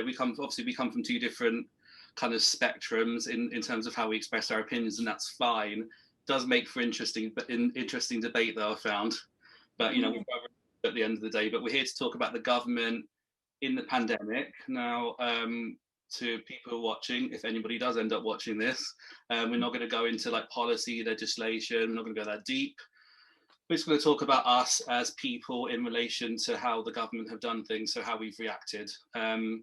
we come from two different kind of spectrums in terms of how we express our opinions, and that's fine. It does make for interesting debate, though, I found. But we'll cover it at the end of the day. But we're here to talk about the government in the pandemic now. To people watching, if anybody does end up watching this, we're not going to go into like policy, legislation. We're not going to go that deep. We're just going to talk about us as people in relation to how the government have done things, so how we've reacted. The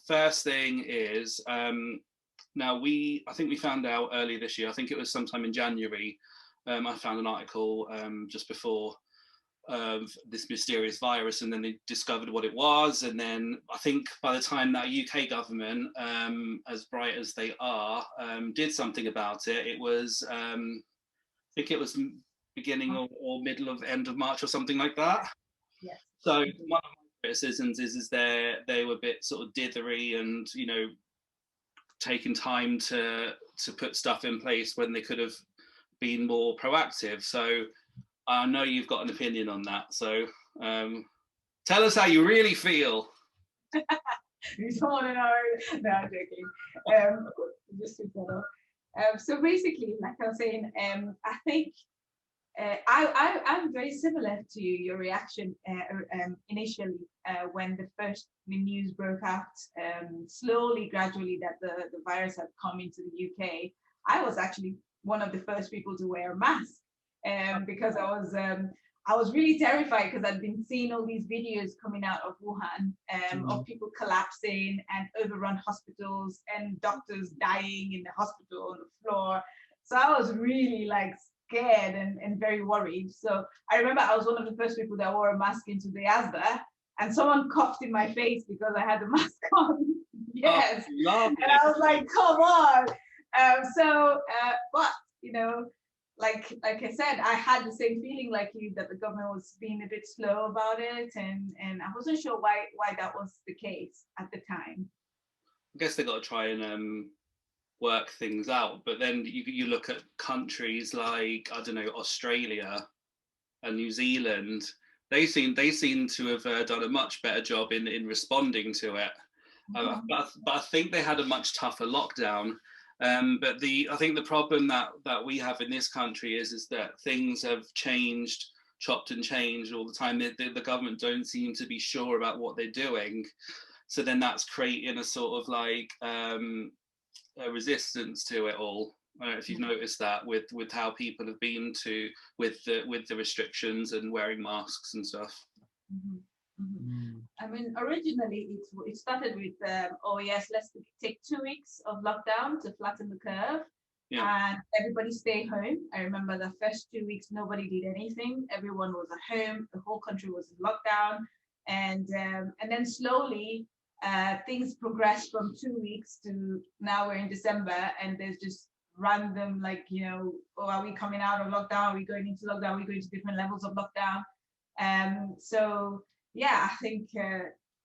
first thing is, now I think we found out earlier this year, I think it was sometime in January, I found an article just before of this mysterious virus, and then they discovered what it was. And then I think by the time that UK government, as bright as they are, did something about it, it was, I think it was beginning or middle of end of March or something like that. Yes. So one of my criticisms is they were a bit sort of dithery and, taking time to put stuff in place when they could have been more proactive. So I know you've got an opinion on that. So tell us how you really feel. You don't want to know. No, I'm joking. Just to follow. So basically, like I was saying, I think I'm very similar to your reaction initially when the news broke out, slowly, gradually, that the virus had come into the UK. I was actually one of the first people to wear a mask because I was really terrified, because I'd been seeing all these videos coming out of Wuhan of people collapsing and overrun hospitals and doctors dying in the hospital on the floor. So I was really like scared and very worried. So I remember I was one of the first people that wore a mask into the ASDA, and someone coughed in my face because I had the mask on. Yes. Oh, and I was like, come on. But like I said, I had the same feeling like you, that the government was being a bit slow about it, and I wasn't sure why that was the case at the time. I guess they got to try and work things out, but then you look at countries like, I don't know, Australia and New Zealand. They seem to have done a much better job in responding to it. But I think they had a much tougher lockdown. But I think the problem that we have in this country is that things have changed, chopped and changed all the time. The government don't seem to be sure about what they're doing. So then that's creating a sort of like a resistance to it all. I don't know if you've noticed that with how people have been with the restrictions and wearing masks and stuff. I mean, originally it started with, oh yes, let's take 2 weeks of lockdown to flatten the curve, and everybody stay home. I remember the first 2 weeks, nobody did anything. Everyone was at home. The whole country was in lockdown, and then slowly things progressed from 2 weeks to now we're in December, and there's just random, like, oh, are we coming out of lockdown? Are we going into lockdown? Are we going to different levels of lockdown? So yeah, I think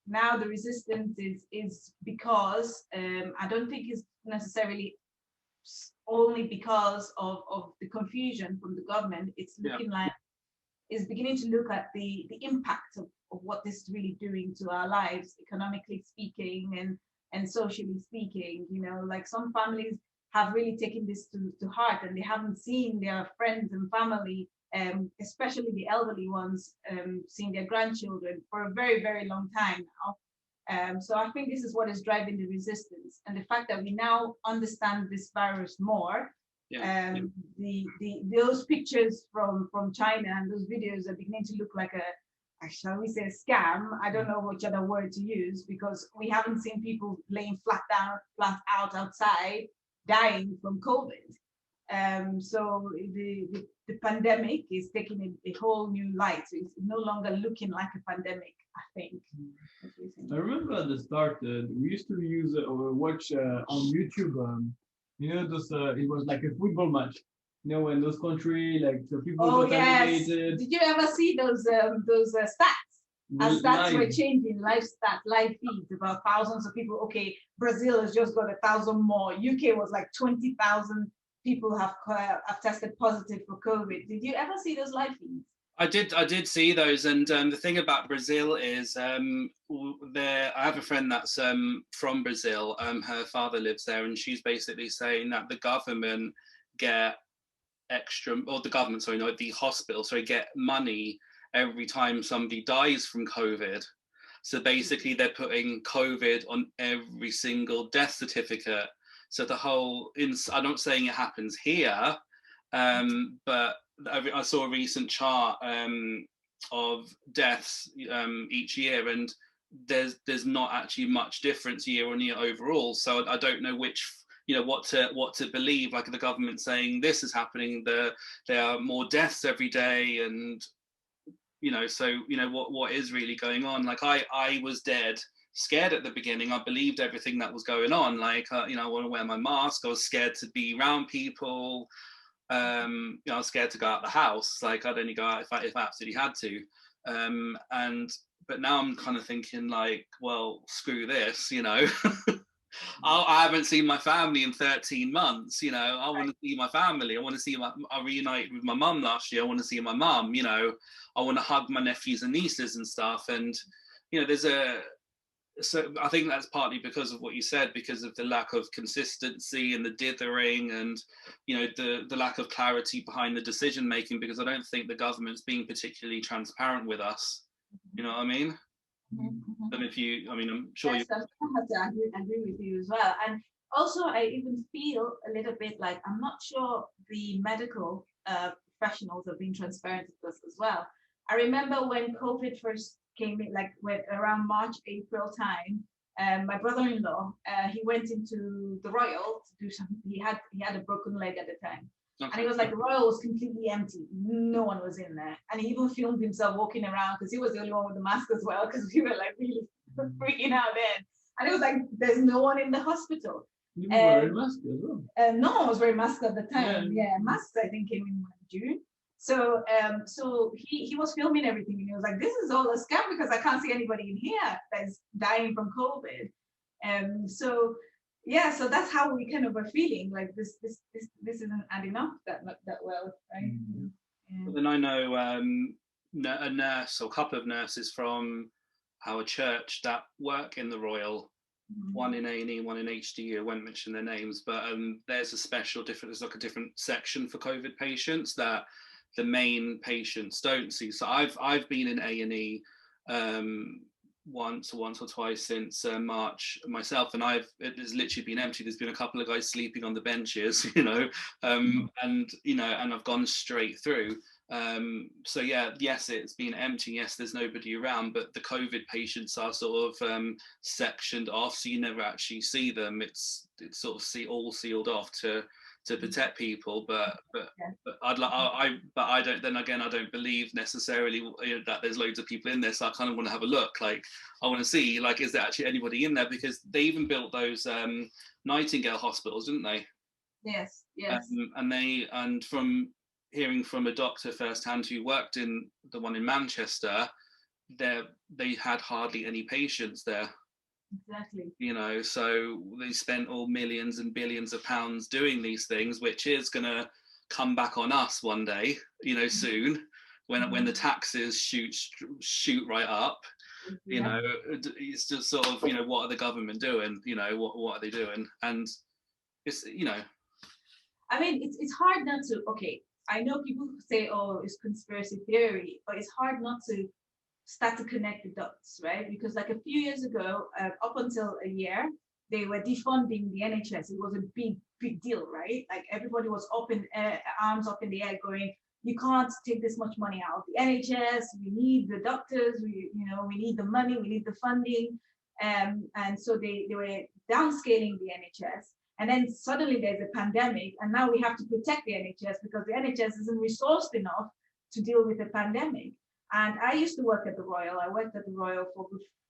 now the resistance is because I don't think it's necessarily only because of the confusion from the government. It's looking like it's beginning to look at the impact of what this is really doing to our lives, economically speaking and socially speaking. Like some families have really taken this to heart, and they haven't seen their friends and family, especially the elderly ones, seeing their grandchildren for a very, very long time now. So I think this is what is driving the resistance, and the fact that we now understand this virus more. Those pictures from China and those videos are beginning to look like shall we say, a scam. I don't know which other word to use, because we haven't seen people laying flat out outside dying from COVID. So the pandemic is taking a whole new light. So it's no longer looking like a pandemic, I think. I remember at the start, we used to use or watch on YouTube, those, it was like a football match. When those countries, like, the people got animated. Did you ever see those stats? As stats were changing, live feeds about thousands of people. Okay, Brazil has just got 1,000 more. UK was like 20,000 people have tested positive for COVID. Did you ever see those live feeds? I did see those, and the thing about Brazil is there. I have a friend that's from Brazil. Her father lives there, and she's basically saying that the government get extra, or the government, sorry, no, the hospital, sorry, get money every time somebody dies from COVID. So basically, they're putting COVID on every single death certificate. So the whole, I'm not saying it happens here, but I saw a recent chart of deaths each year, and there's not actually much difference year on year overall. So I don't know which, what to believe. Like the government saying this is happening, there are more deaths every day, and so what is really going on. Like I was dead scared at the beginning. I believed everything that was going on. Like I want to wear my mask. I was scared to be around people. I was scared to go out the house. Like I'd only go out if I absolutely had to. But now I'm kind of thinking like, well, screw this. I haven't seen my family in 13 months. I want to see my family. I want to see I reunited with my mum last year. I want to see my mum. I want to hug my nephews and nieces and stuff. And so I think that's partly because of what you said, because of the lack of consistency and the dithering, and the lack of clarity behind the decision making. Because I don't think the government's being particularly transparent with us. You know what I mean? And if I'm sure yes, I have to agree with you as well. And also, I even feel a little bit like I'm not sure the medical professionals are being transparent with us as well. I remember when COVID first came in, like around March, April time. My brother-in-law, he went into the Royal to do something. He had a broken leg at the time. Okay. And he was like, the Royal was completely empty. No one was in there. And he even filmed himself walking around because he was the only one with the mask as well, because we were like really freaking out then. And it was like, there's no one in the hospital. You were wearing masks as well. No one was wearing masks at the time. Yeah, masks I think came in June. So he was filming everything, and he was like, this is all a scam because I can't see anybody in here that's dying from COVID. So that's how we kind of are feeling, like this isn't adding up that well, right? Mm-hmm. Yeah. But then I know a nurse or a couple of nurses from our church that work in the Royal, one in A&E, one in HDU. I won't mention their names, but there's there's like a different section for COVID patients that the main patients don't see. So I've been in A&E once or twice since March myself, and it has literally been empty. There's been a couple of guys sleeping on the benches, and I've gone straight through. So yes, it's been empty. Yes, there's nobody around, but the COVID patients are sort of sectioned off, so you never actually see them. It's sort of all sealed off to protect people, but I don't. Then again, I don't believe necessarily that there's loads of people in there. So I kind of want to have a look. Like I want to see, like, is there actually anybody in there? Because they even built those Nightingale hospitals, didn't they? Yes. And from hearing from a doctor firsthand who worked in the one in Manchester, they had hardly any patients there. Exactly. So they spent all millions and billions of pounds doing these things, which is going to come back on us one day, soon, when the taxes shoot right up. It's just sort of, what are the government doing? What are they doing? And it's, I mean, it's hard not to. Okay, I know people say, oh, it's conspiracy theory, but it's hard not to start to connect the dots, right? Because like a few years ago, up until a year, they were defunding the NHS. It was a big deal, right? Like everybody was arms up in the air going, you can't take this much money out of the NHS. We need the doctors, we need the money, we need the funding. And so they were downscaling the NHS. And then suddenly there's a pandemic, and now we have to protect the NHS because the NHS isn't resourced enough to deal with the pandemic. And I used to work at the Royal. I worked at the Royal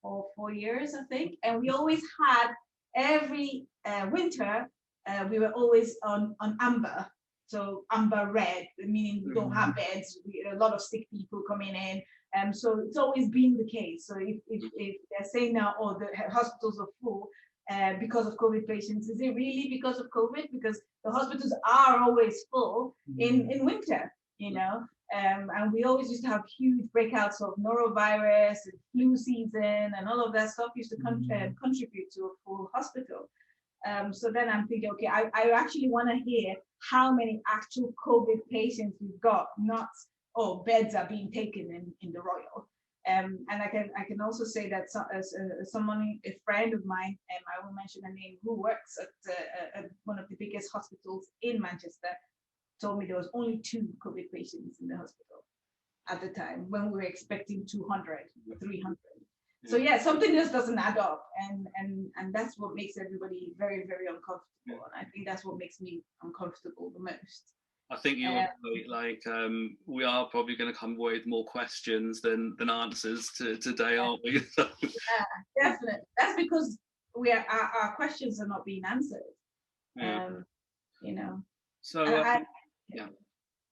for 4 years, I think. And we always had, every winter, we were always on amber. So amber red, meaning we don't have beds, a lot of sick people coming in. So it's always been the case. So if they're saying now, oh, the hospitals are full because of COVID patients, is it really because of COVID? Because the hospitals are always full in winter, And we always used to have huge breakouts of norovirus and flu season, and all of that stuff used to contribute to a full hospital. So then I'm thinking, okay, I actually want to hear how many actual COVID patients we've got, not, oh, beds are being taken in the Royal. And I can also say that someone, a friend of mine, I won't mention her name, who works at one of the biggest hospitals in Manchester, told me there was only 2 COVID patients in the hospital at the time when we were expecting 200, 300. So yeah, something just doesn't add up, and that's what makes everybody very, very uncomfortable. And I think that's what makes me uncomfortable the most. I think you're right. We are probably going to come away with more questions than answers today, aren't we? Yeah, definitely. That's because our questions are not being answered. Yeah. So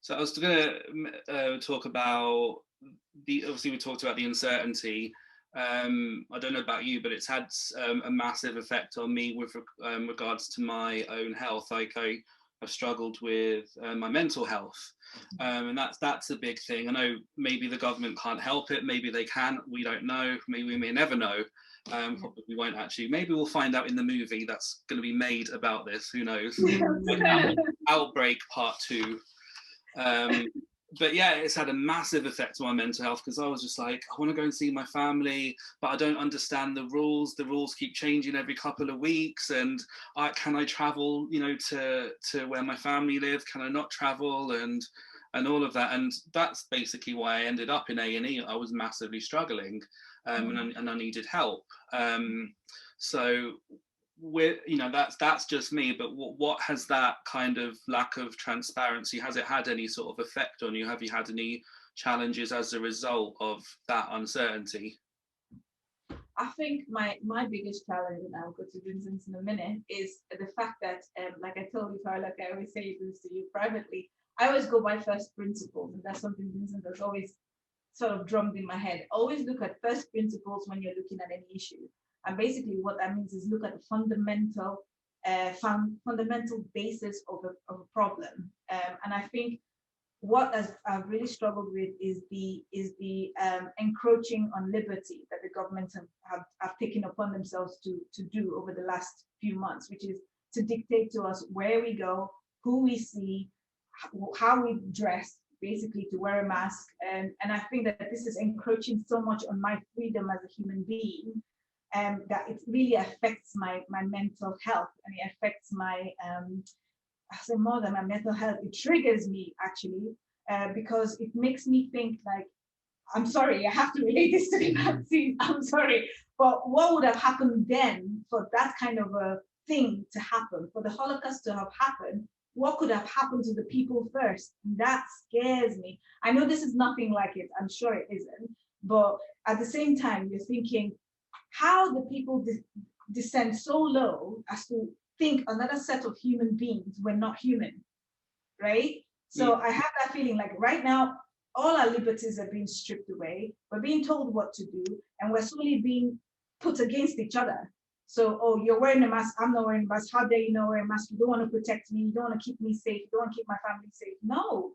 So I was going to talk about obviously we talked about the uncertainty. I don't know about you, but it's had a massive effect on me with regards to my own health. Like I've struggled with my mental health, and that's a big thing. I know maybe the government can't help it, maybe they can, we don't know, maybe we may never know. Probably we won't actually. Maybe we'll find out in the movie that's going to be made about this, who knows. Like Outbreak Part 2. But yeah, it's had a massive effect on my mental health, because I was just like, I want to go and see my family, but I don't understand the rules. The rules keep changing every couple of weeks, and can I travel, to where my family live? Can I not travel? And all of that. And that's basically why I ended up in A&E. I was massively struggling, and I needed help. So that's just me, but what has that kind of lack of transparency, has it had any sort of effect on you? Have you had any challenges as a result of that uncertainty? I think my biggest challenge, and I'll go to Vincent in a minute, is the fact that, like I told you, like I always say this to you privately, I always go by first principles, and that's something Vincent has always sort of drummed in my head. Always look at first principles when you're looking at any issue. And basically what that means is look at the fundamental basis of a problem. And I think what I've really struggled with is the encroaching on liberty that the governments have taken upon themselves to do over the last few months, which is to dictate to us where we go, who we see, how we dress, basically to wear a mask. And I think that this is encroaching so much on my freedom as a human being, that it really affects my mental health, and it affects my, I say more than my mental health, it triggers me actually, because it makes me think like, I'm sorry, I have to relate this to the vaccine, I'm sorry, but what would have happened then for that kind of a thing to happen, for the Holocaust to have happened? What could have happened to the people first? That scares me. I know this is nothing like it, I'm sure it isn't, but at the same time, you're thinking, how the people descend so low as to think another set of human beings were not human, right? So I have that feeling like right now, all our liberties are being stripped away. We're being told what to do, and we're slowly being put against each other. So, oh, you're wearing a mask, I'm not wearing a mask. How dare you not wear a mask? You don't want to protect me. You don't want to keep me safe. You don't want to keep my family safe. No,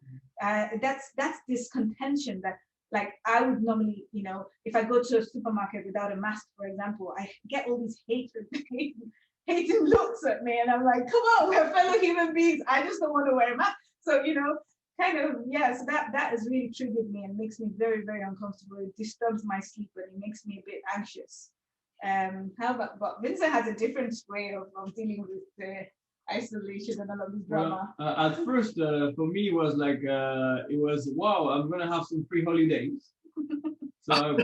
that's this contention that, like, I would normally, if I go to a supermarket without a mask, for example, I get all these hating looks at me, and I'm like, come on, we're fellow human beings. I just don't want to wear a mask. So, kind of, so that has really triggered me and makes me very, very uncomfortable. It disturbs my sleep, and it makes me a bit anxious. But Vincent has a different way of dealing with the isolation and all of this drama. Well, at first, for me, it was like, wow, I'm gonna have some free holidays. So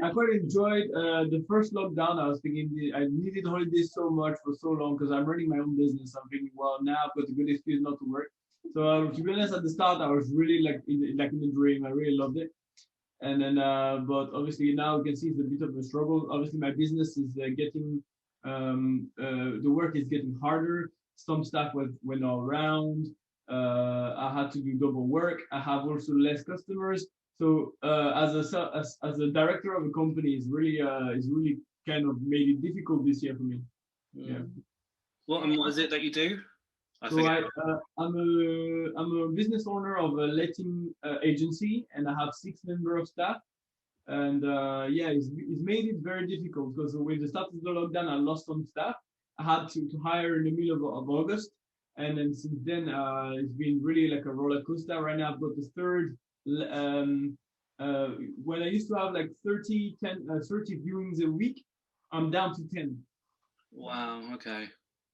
I quite enjoyed the first lockdown. I was thinking I needed holidays so much for so long because I'm running my own business. I'm thinking, well, now I've got a good excuse not to work. So to be honest, at the start, I was really like in the dream. I really loved it. And then, but obviously now you can see it's a bit of a struggle. Obviously, my business is getting, the work is getting harder. Some staff were not around. I had to do double work. I have also less customers. So as a director of a company, is really kind of made it difficult this year for me. Yeah. What is it that you do? So I'm a business owner of a letting agency, and I have 6 members of staff. And yeah, it's made it very difficult because with the start of the lockdown, I lost some staff. I had to hire in the middle of August, and then since then, it's been really like a roller coaster. Right now, I've got the third. Um, when I used to have like 30 viewings a week, I'm down to 10. Wow. Okay.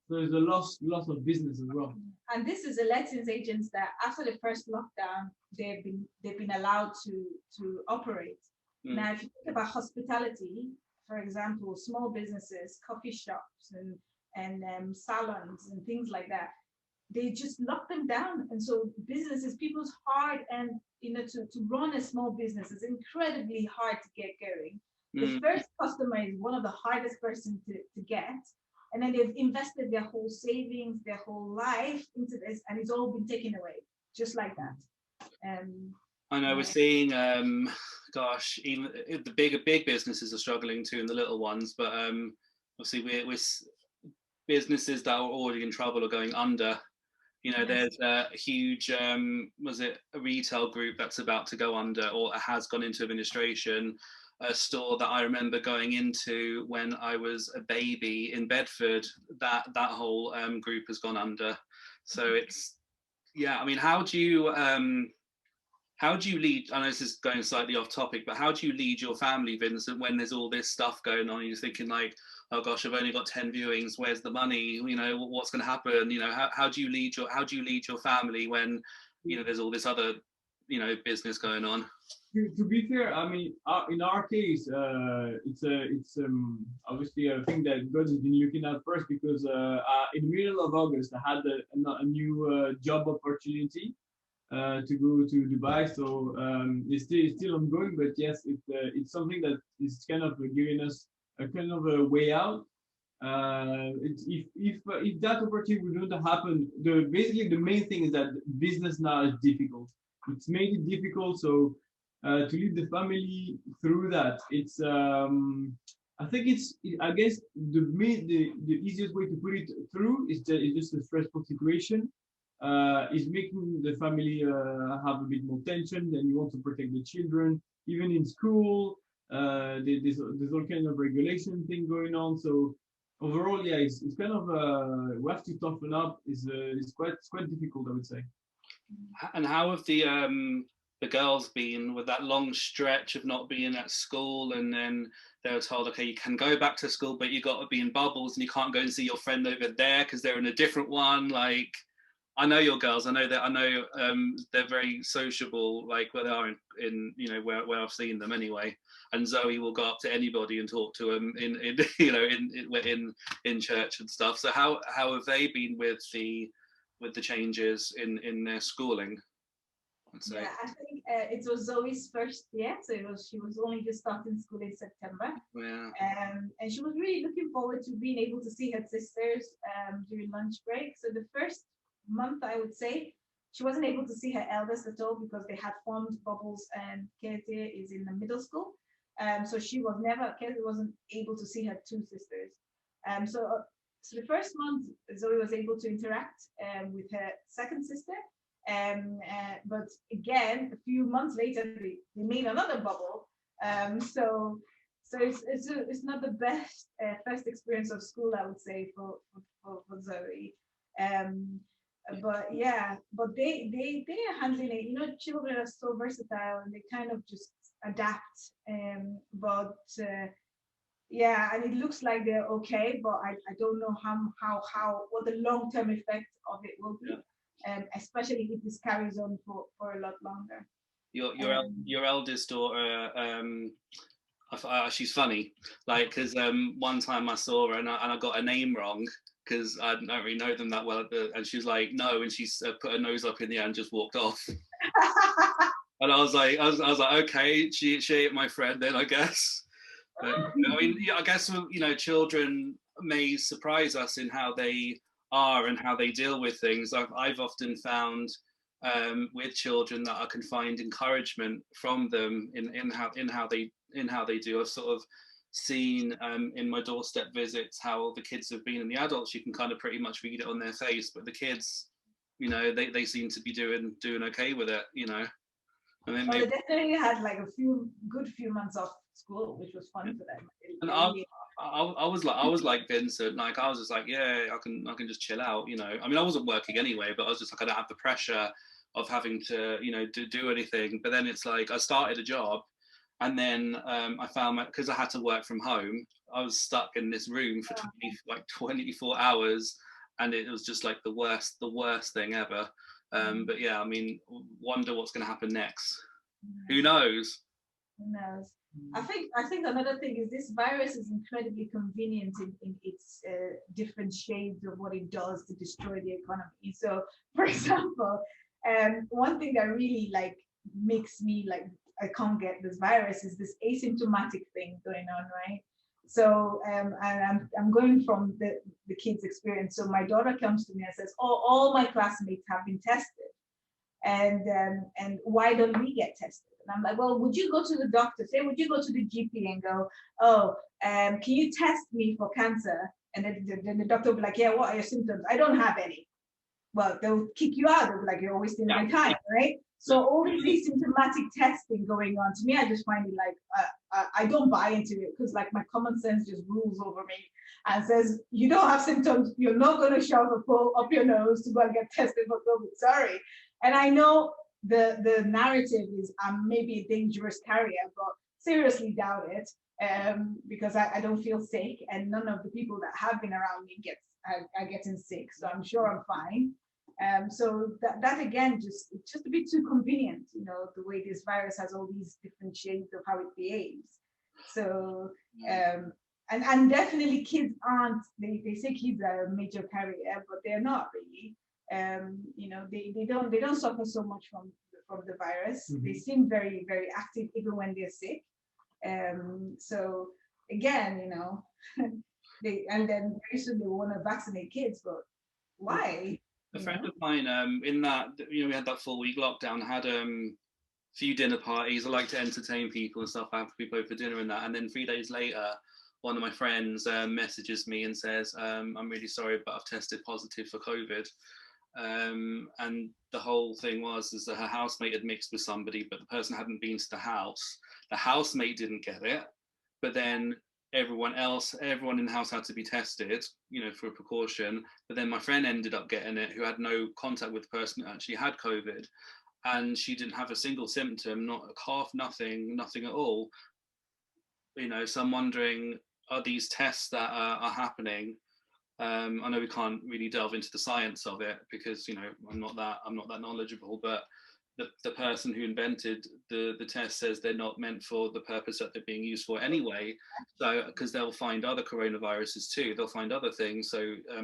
So there's a loss of business as well. And this is a lettings agents that after the first lockdown, they've been allowed to operate. Now, if you think about hospitality, for example, small businesses, coffee shops, and salons and things like that, they just lock them down. And so businesses, people's hard and to run a small business is incredibly hard to get going. The first customer is one of the hardest person to get. And then they've invested their whole savings, their whole life into this, and it's all been taken away, just like that. I know we're seeing, gosh, even the big businesses are struggling too, and the little ones. But obviously, we're businesses that are already in trouble are going under. There's a huge, was it a retail group that's about to go under or has gone into administration? A store that I remember going into when I was a baby in Bedford, that whole group has gone under. So it's, yeah, I mean, how do you lead? I know this is going slightly off topic, but how do you lead your family, Vincent, when there's all this stuff going on? You're thinking like, oh gosh, I've only got 10 viewings. Where's the money? What's going to happen? How do you lead your family when there's all this other business going on? To be fair, I mean, in our case, it's obviously a thing that God has been looking at first because in the middle of August I had a new job opportunity to go to Dubai. So it's still ongoing, but yes, it's something that is kind of giving us a kind of a way out. If that opportunity would not happen, basically the main thing is that business now is difficult. It's made it difficult, so to lead the family through that, it's I think I guess the easiest way to put it through is just a stressful situation. Is making the family have a bit more tension. Then you want to protect the children, even in school. There's all kind of regulation thing going on. So overall, yeah, it's kind of we have to toughen up. It's quite difficult, I would say. And how have the girls been with that long stretch of not being at school, and then they were told, okay, you can go back to school, but you got to be in bubbles, and you can't go and see your friend over there because they're in a different one. Like, I know your girls. I know they're very sociable, like where they are in where I've seen them anyway. And Zoe will go up to anybody and talk to them in church and stuff. So how have they been with the changes in their schooling? Yeah, I think it was Zoe's first year, so she was only just starting school in September. Yeah. And she was really looking forward to being able to see her sisters during lunch break. So the first month, I would say, she wasn't able to see her eldest at all because they had formed bubbles, and Katie is in the middle school. So Katie wasn't able to see her two sisters. So the first month, Zoe was able to interact with her second sister. But again, a few months later, they made another bubble. So it's not the best first experience of school, I would say, for Zoe. But they are handling it. Children are so versatile and they kind of just adapt. Yeah, and it looks like they're okay, but I don't know how what the long-term effect of it will be. Yeah. Especially if this carries on for a lot longer. Your eldest daughter, she's funny, like, because one time I saw her and I got her name wrong because I don't really know them that well, and she was like, no, and she put her nose up in the air and just walked off. And I was like, okay, she ain't my friend then, I guess. But, I mean, I guess children may surprise us in how they are and how they deal with things. I've often found with children that I can find encouragement from them in how they do. I've sort of seen in my doorstep visits how the kids have been, and the adults, you can kind of pretty much read it on their face, but the kids, you know, they seem to be doing okay with it, you know. And then they definitely had like a good few months off school, which was fun for them. And I was like Vincent, like I was just like, yeah, I can just chill out, you know. I mean, I wasn't working anyway, but I was just like, I don't have the pressure of having to, you know, do anything. But then it's like I started a job, and then I found because I had to work from home, I was stuck in this room for 24 hours, and it was just like the worst thing ever. But yeah, I mean, wonder what's going to happen next. Who knows? Who knows? I think another thing is this virus is incredibly convenient in its different shades of what it does to destroy the economy. So, for example, one thing that really like makes me like I can't get this virus is this asymptomatic thing going on, right? So and I'm going from the kids' experience. So my daughter comes to me and says, "Oh, all my classmates have been tested, and why don't we get tested?" And I'm like, "Well, would you go to the doctor? Say, would you go to the GP and go, oh, can you test me for cancer?" And then the doctor will be like, "Yeah, what are your symptoms?" "I don't have any." Well, they'll kick you out. They'll be like, "You're always still in time," right? So all this asymptomatic testing going on, to me, I just find it like, I don't buy into it, because like my common sense just rules over me and says, you don't have symptoms, you're not going to shove a pole up your nose to go and get tested for COVID, sorry. And I know the narrative is I'm maybe a dangerous carrier, but seriously doubt it, because I don't feel sick, and none of the people that have been around me are getting sick, so I'm sure I'm fine. So that again, just a bit too convenient, you know, the way this virus has all these different shades of how it behaves. So and definitely kids aren't. They say kids are a major carrier, but they're not really. You know, they don't suffer so much from the virus. They seem very, very active even when they're sick. So again, you know, and then very soon they want to vaccinate kids, but why? A friend of mine, in that, you know, we had that 4-week lockdown, had few dinner parties. I like to entertain people and stuff. I have people over for dinner and that. And then 3 days later, one of my friends messages me and says, "I'm really sorry, but I've tested positive for COVID." And the whole thing is that her housemate had mixed with somebody, but the person hadn't been to the house. The housemate didn't get it, but then everyone in the house had to be tested, you know, for a precaution. But then my friend ended up getting it, who had no contact with the person that actually had COVID, and she didn't have a single symptom, not a cough, nothing at all. You know, so I'm wondering, are these tests that are happening? I know we can't really delve into the science of it because, you know, I'm not that knowledgeable, but the person who invented the test says they're not meant for the purpose that they're being used for anyway. So because they'll find other coronaviruses too, they'll find other things. So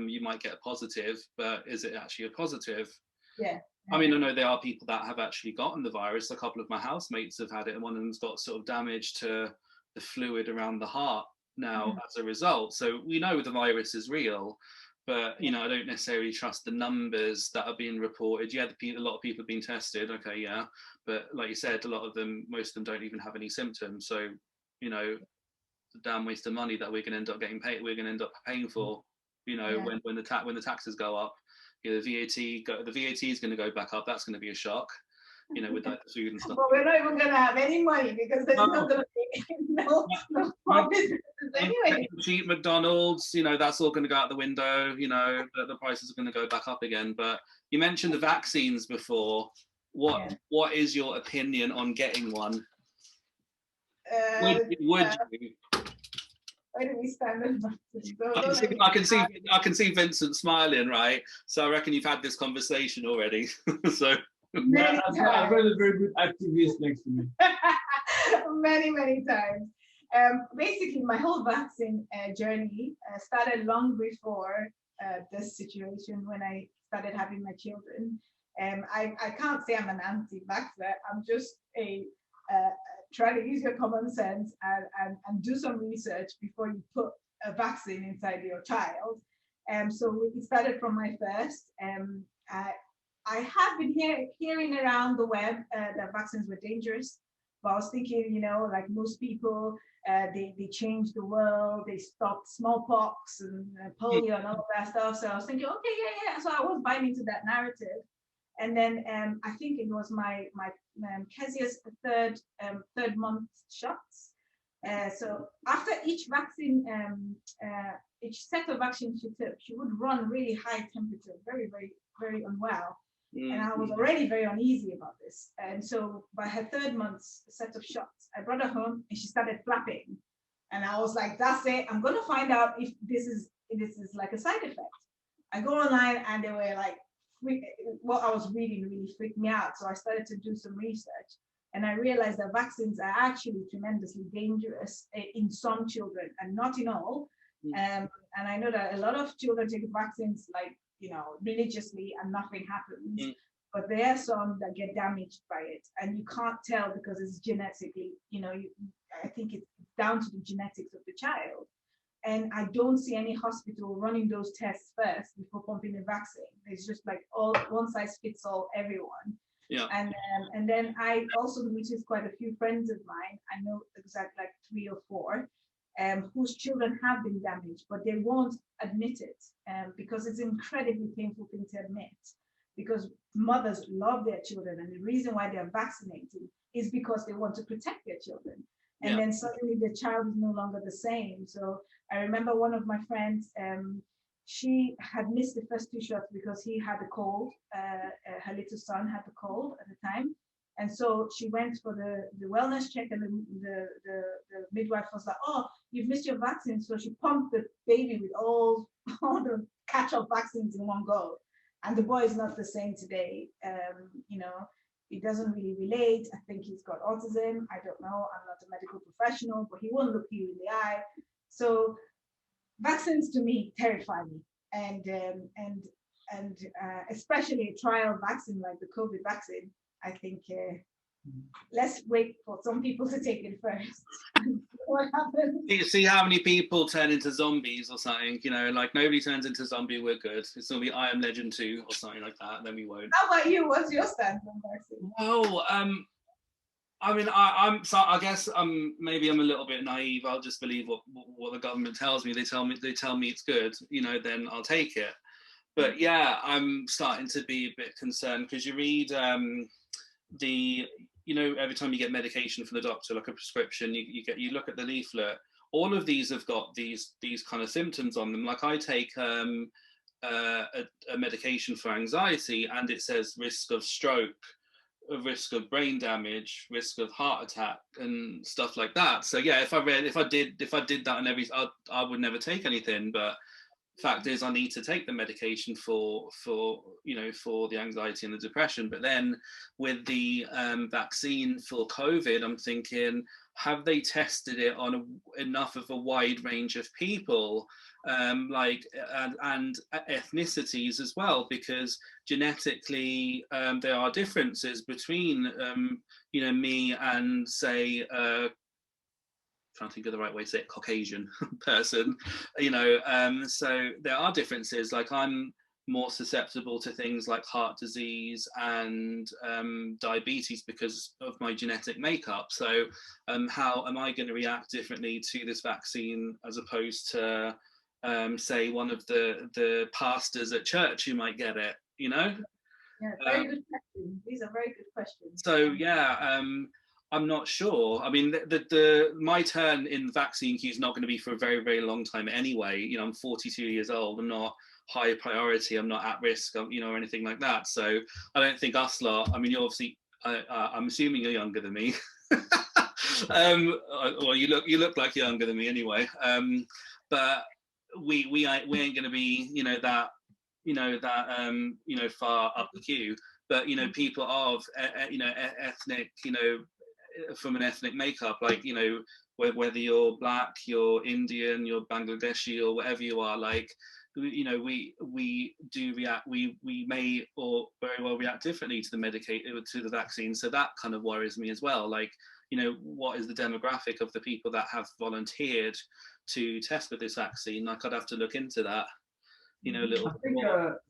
you might get a positive, but is it actually a positive? Yeah. I mean, I know there are people that have actually gotten the virus. A couple of my housemates have had it, and one of them's got sort of damage to the fluid around the heart now as a result. So we know the virus is real, but you know, I don't necessarily trust the numbers that are being reported. Yeah, a lot of people have been tested. Okay, yeah, but like you said, most of them don't even have any symptoms. So you know, the damn waste of money that we're going to end up getting paid. We're going to end up paying for. You know, when the taxes go up, you know, the VAT is going to go back up. That's going to be a shock. You know, with that food and stuff. But we're not even going to have any money because there's not going to be no businesses anyway. Cheap McDonald's, you know, that's all going to go out the window. You know, the prices are going to go back up again. But you mentioned the vaccines before. What is your opinion on getting one? Would you? Where do we stand? I can see Vincent smiling, right? So I reckon you've had this conversation already. So I've got a very good activist next to me. many times. Basically, my whole vaccine journey started long before this situation when I started having my children. I can't say I'm an anti-vaxxer. I'm just try to use your common sense and do some research before you put a vaccine inside your child. So it started from my first. I have been hearing around the web that vaccines were dangerous, but I was thinking, you know, like most people, they changed the world. They stopped smallpox and polio and all of that stuff. So I was thinking, okay, yeah. So I was buying into that narrative. And then I think it was my Kezia's third month shots. So after each vaccine, each set of vaccines she took, she would run really high temperature, very, very, very unwell. And I was already very uneasy about this. And so by her third month's set of shots, I brought her home and she started flapping. And I was like, that's it. I'm going to find out if this is like a side effect. I go online and they were like, what I was reading really freaked me out. So I started to do some research. And I realized that vaccines are actually tremendously dangerous in some children and not in all. And I know that a lot of children take vaccines like, religiously and nothing happens. But there are some that get damaged by it. And you can't tell because it's genetically, I think it's down to the genetics of the child. And I don't see any hospital running those tests first before pumping the vaccine. It's just like all one size fits all everyone. Yeah. And then I also noticed quite a few friends of mine. I know exactly like 3 or 4 whose children have been damaged, but they won't admit it because it's an incredibly painful thing to admit. Because mothers love their children, and the reason why they're vaccinating is because they want to protect their children. And then suddenly the child is no longer the same. So I remember one of my friends, she had missed the first 2 shots because he had a cold. Her little son had the cold at the time. And so she went for the wellness check, and the midwife was like, oh, you've missed your vaccine. So she pumped the baby with all the catch-up vaccines in one go. And the boy is not the same today. He doesn't really relate. I think he's got autism. I don't know. I'm not a medical professional, but he won't look you in the eye. So vaccines to me terrify me. And especially a trial vaccine like the COVID vaccine, I think let's wait for some people to take it first. What happens? You see how many people turn into zombies or something, like nobody turns into zombie, we're good. It's gonna be I Am Legend 2 or something like that, then we won't. How about you? What's your stance on vaccine? Well, I mean, I guess maybe I'm a little bit naive. I'll just believe what the government tells me. They tell me it's good, then I'll take it. But yeah, I'm starting to be a bit concerned because you read every time you get medication from the doctor, like a prescription, you look at the leaflet. All of these have got these kind of symptoms on them. Like I take a medication for anxiety, and it says risk of stroke, a risk of brain damage, risk of heart attack, and stuff like that. So yeah, if I did that and I would never take anything. But fact is, I need to take the medication for the anxiety and the depression. But then with the vaccine for COVID, I'm thinking, have they tested it on enough of a wide range of people, and ethnicities as well? Because genetically, there are differences between me and say trying to think of the right way to say it, Caucasian person, so there are differences. Like I'm more susceptible to things like heart disease and diabetes because of my genetic makeup. So how am I going to react differently to this vaccine as opposed to say one of the pastors at church who might get it, Yeah, very good questions. These are very good questions. So yeah, I'm not sure. I mean, my turn in the vaccine queue is not going to be for a very, very long time anyway. I'm 42 years old. I'm not high priority. I'm not at risk, or anything like that. So I don't think us lot. I mean, you're obviously. I'm assuming you're younger than me. Well, you look like you're younger than me anyway. But we ain't going to be that far up the queue. But people of ethnic from an ethnic makeup, like whether you're black, you're Indian, you're Bangladeshi, or whatever you are, like we do react, we may or very well react differently to the vaccine. So that kind of worries me as well. Like what is the demographic of the people that have volunteered to test with this vaccine? Like I'd have to look into that a little bit more.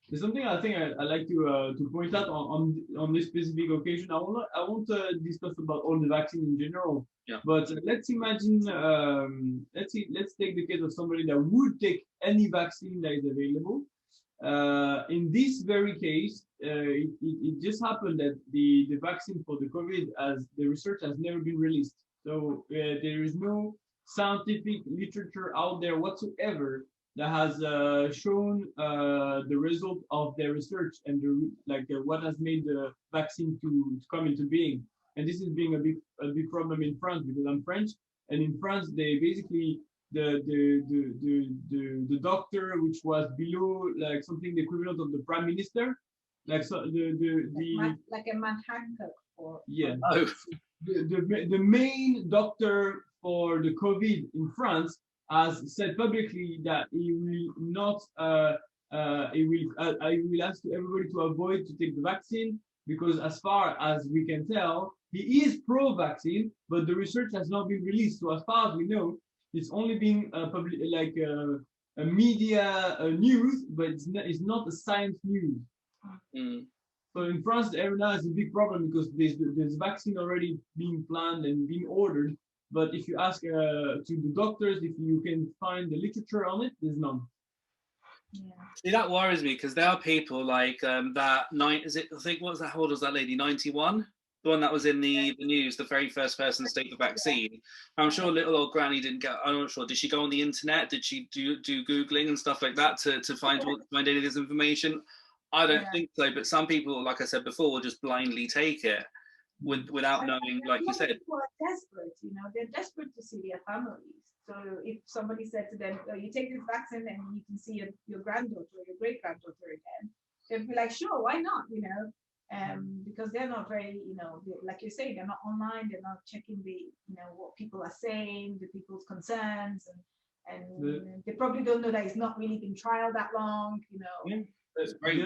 There's something I think I like to point out on this specific occasion. I won't discuss about all the vaccine in general. Yeah. But let's imagine let's take the case of somebody that would take any vaccine that is available. In this very case, it just happened that the vaccine for the COVID, as the research has never been released. So there is no scientific literature out there whatsoever that has shown the result of their research and what has made the vaccine to come into being. And this is being a big problem in France because I'm French, and in France they basically the doctor which was below like something the equivalent of the prime minister, like so like a Manhattan or yeah. Oh. The main doctor for the COVID in France has said publicly that he will not he will ask everybody to avoid to take the vaccine because as far as we can tell he is pro-vaccine, but the research has not been released. So as far as we know, it's only being a media news, but it's not a science news. Mm. So in France, every now is a big problem because there's vaccine already being planned and being ordered. But if you ask to the doctors if you can find the literature on it, there's none. Yeah. See, that worries me because there are people like that is it? I think what was that? How old was that lady? 91. The one that was in the news, the very first person to take the vaccine. Yeah. I'm sure little old granny didn't get. I'm not sure. Did she go on the internet? Did she do Googling and stuff like that to find any of this information? I don't think so. But some people, like I said before, will just blindly take it without knowing, like you said. People are desperate. You know, they're desperate to see their families. So if somebody said to them, oh, "You take this vaccine and you can see your granddaughter or your great granddaughter again," they'd be like, "Sure, why not?" You know. Because they're not very, you know, like you say, they're not online, they're not checking what people are saying, the people's concerns, and they probably don't know that it's not really been trialed that long, you know. Yeah, that's very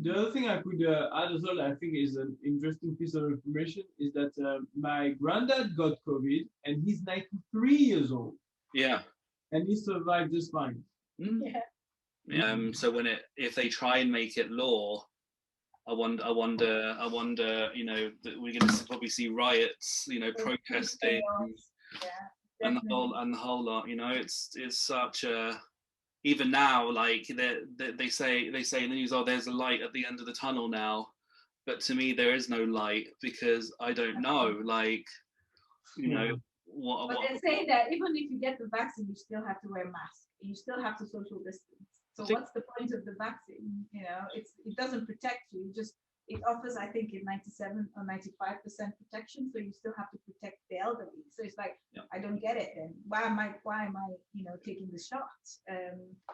the other thing I could add as well, I think is an interesting piece of information, is that my granddad got COVID and he's 93 years old. Yeah. And he survived just fine. Mm. Yeah. So if they try and make it law, I wonder, you know, that we're going to probably see riots, you know, protesting, and the whole lot. You know, it's such a. Even now, like they say in the news, oh, there's a light at the end of the tunnel now, but to me there is no light because I don't know, like, you know, what. But they're saying that even if you get the vaccine, you still have to wear a mask. You still have to social distance. So what's the point of the vaccine? You know, it doesn't protect you. It offers, I think, 97 or 95% protection. So you still have to protect the elderly. So it's like, I don't get it. Then why am I, you know, taking the shot?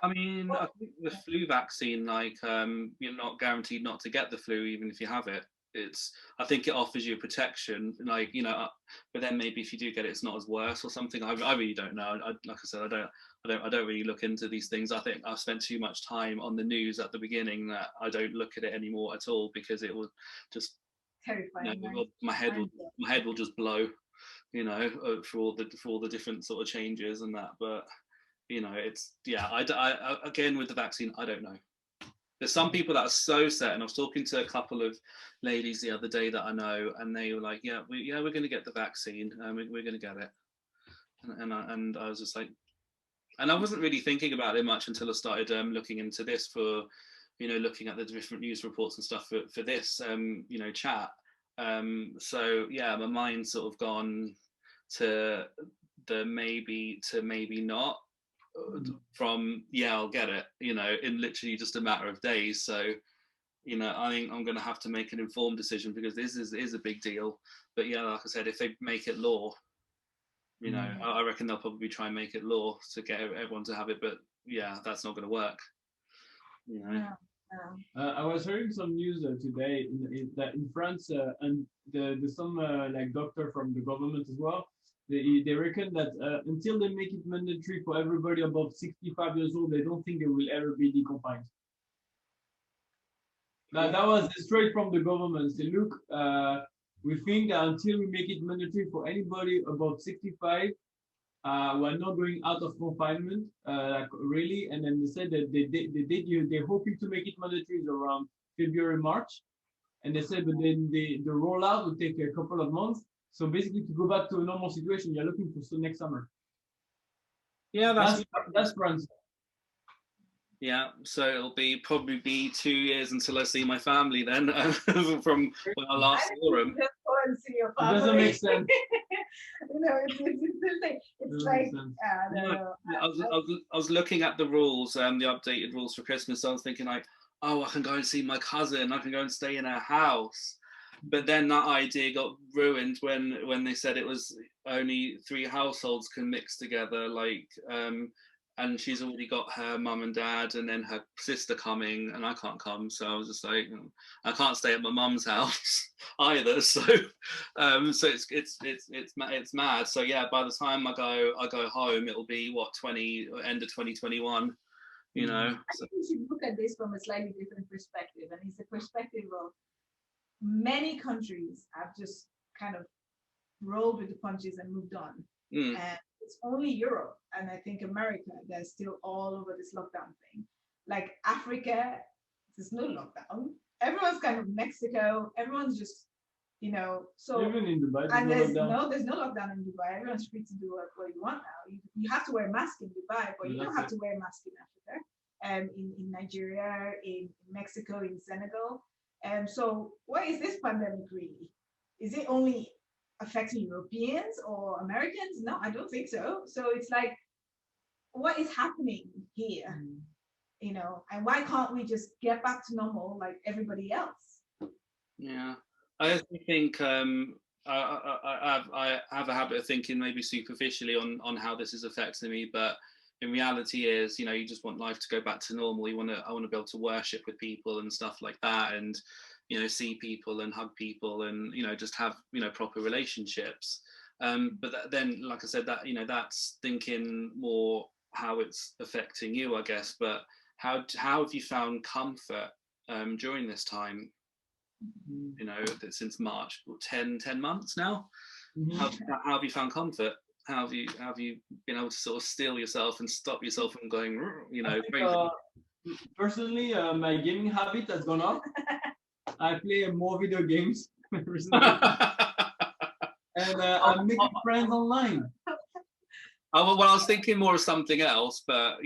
I mean, I think the flu vaccine, like, you're not guaranteed not to get the flu even if you have it. I think it offers you protection, like, you know, but then maybe if you do get it, it's not as worse or something. I really don't know. Like I said, I don't really look into these things. I think I've spent too much time on the news at the beginning that I don't look at it anymore at all because it will just terrifying. You know, my head will just blow, you know, for all the different sort of changes and that. But you know, it's I again with the vaccine, I don't know. There's some people that are so set, and I was talking to a couple of ladies the other day that I know, and they were like, we're going to get the vaccine, we're going to get it, and I was just like, and I wasn't really thinking about it much until I started looking into this for, you know, looking at the different news reports and stuff for this, you know, chat. So yeah, my mind's sort of gone to the maybe not. From I'll get it, you know, in literally just a matter of days. So, you know, I think I'm going to have to make an informed decision because this is a big deal. But yeah, like I said, if they make it law, you know, I reckon they'll probably try and make it law to get everyone to have it. But yeah, that's not going to work. You know. I was hearing some news today that in France and there's some like doctor from the government as well. They reckon that until they make it mandatory for everybody above 65 years old, they don't think they will ever be deconfined. Now, that was straight from the government. Say, look, we think that until we make it mandatory for anybody above 65, we're not going out of confinement, like really. And then they said that they're hoping to make it mandatory around February, March. And they said, but then the rollout will take a couple of months. So basically, to go back to a normal situation, you're looking for next summer. Yeah, that's France. Yeah, so it'll probably be 2 years until I see my family then, from when I last saw them. Just go and see your family. It doesn't make sense. It's like, I was looking at the rules, the updated rules for Christmas. So I was thinking like, oh, I can go and see my cousin. I can go and stay in her house. But then that idea got ruined when they said it was only 3 households can mix together, like, and she's already got her mum and dad and then her sister coming, and I can't come. So I was just like, I can't stay at my mum's house either. So so it's mad. So yeah, by the time I go home, it'll be end of 2021. You know, I think we should look at this from a slightly different perspective, and it's a perspective of many countries have just kind of rolled with the punches and moved on. And it's only Europe and I think America that's still all over this lockdown thing. Like Africa, there's no lockdown. Everyone's kind of Mexico. Everyone's just, so even in Dubai, and there's no lockdown in Dubai. Everyone's free to do what you want now. You have to wear a mask in Dubai, but you don't have to wear a mask in Africa, in Nigeria, in Mexico, in Senegal. So what is this pandemic really? Is it only affecting Europeans or Americans? No, I don't think so. So it's like, what is happening here? And why can't we just get back to normal like everybody else? Yeah, I also think I have a habit of thinking maybe superficially on how this is affecting me, but in reality is, you just want life to go back to normal. I want to be able to worship with people and stuff like that, and see people and hug people and just have proper relationships. But then, like I said, that that's thinking more how it's affecting you, I guess. But how have you found comfort during this time? Since March, 10 months now. How have you found comfort? How have you been able to sort of still yourself and stop yourself from going, crazy? Personally, my gaming habit has gone up. I play more video games recently. And I'm making friends online. Well, I was thinking more of something else, but